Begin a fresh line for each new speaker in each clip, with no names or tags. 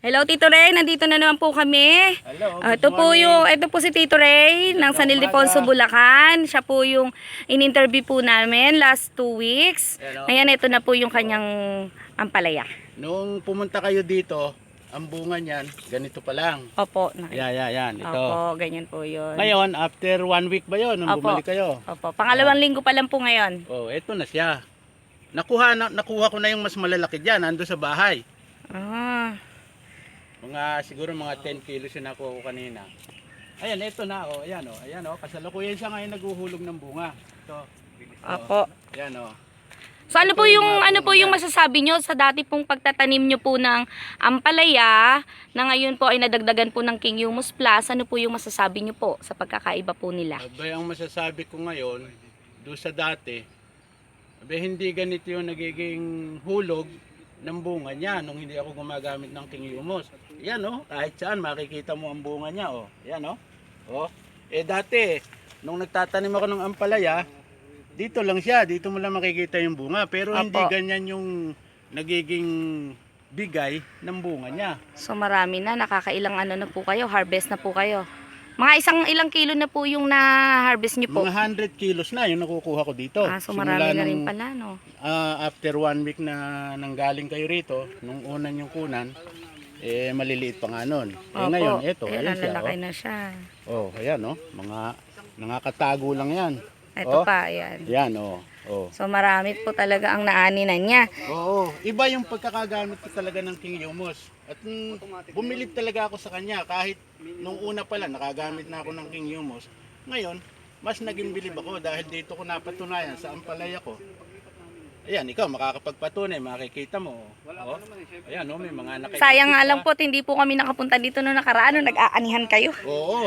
Hello Tito Ray, nandito na naman po kami.
Hello,
Ito po si Tito Ray ng San Ildefonso, Bulacan. Siya po yung in-interview po namin last 2 weeks.
Hello.
Ngayon ito na po yung kanyang ampalaya.
Nung pumunta kayo dito, ang bunga niyan, ganito pa lang.
Opo.
Yan, ito.
Opo, ganyan po yun.
Ngayon, after 1 week ba yun, nung
Opo.
bumalik kayo?
Opo, pangalawang linggo pa lang po ngayon.
Oh, ito na siya. Nakuha ko na yung mas malalaki dyan, ando sa bahay.
Ah,
Siguro mga 10 kilos yung nakuha ko kanina. Ayan, ito na, ayan, kasalukuyan siya ngayon naghuhulog ng bunga. Ito.
opo.
Ayan,
So ano po yung masasabi nyo sa dati pong pagtatanim nyo po ng ampalaya na ngayon po ay nadagdagan po ng King Humus Plus? Ano po yung masasabi nyo po sa pagkakaiba po nila?
Abay, ang masasabi ko ngayon, doon sa dati, abay, hindi ganito yung nagiging hulog ng bunga niya nung hindi ako gumagamit ng King Humus. Yan kahit saan makikita mo ang bunga niya Yan dati nung nagtatanim ako ng ampalaya, dito lang siya, dito mo lang makikita yung bunga, pero hindi ganyan yung nagiging bigay ng bunga niya.
So marami na, nakakailang na po kayo, harvest na po kayo. Mga ilang kilo na po yung na-harvest nyo po?
Mga 100 kilos na yung nakukuha ko dito.
So marami na rin pala, no?
After 1 week na nanggaling kayo rito, nung unan yung kunan, maliliit pa nga nun. Ngayon, ito, ayan siya.
Lalaki na siya.
Ayan mga nakakatago lang yan.
Ito pa, ayan.
Yan,
So marami po talaga ang naaninan niya.
Iba yung pagkakagamit ko talaga ng King Humus. At bumilib talaga ako sa kanya kahit nung una pa lang nakagamit na ako ng King Humus. Ngayon, mas naging bilib ako dahil dito ko napatunayan sa ampalaya ko. Ayan, ikaw makakapagpatunay, makikita mo. Ayan, may mga nakikita.
Sayang nga lang po, hindi po kami nakapunta dito noong nakaraan, nung nag-aanihan kayo.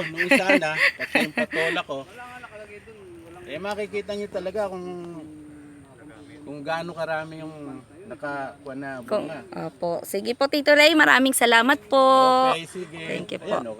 Nung sana, kasi yung patola ko, makikita niyo talaga kung gaano karami yung nakakuha na bunga.
Sige po Tito Ray, maraming salamat po.
Okay, sige.
Thank you po.
Ayan,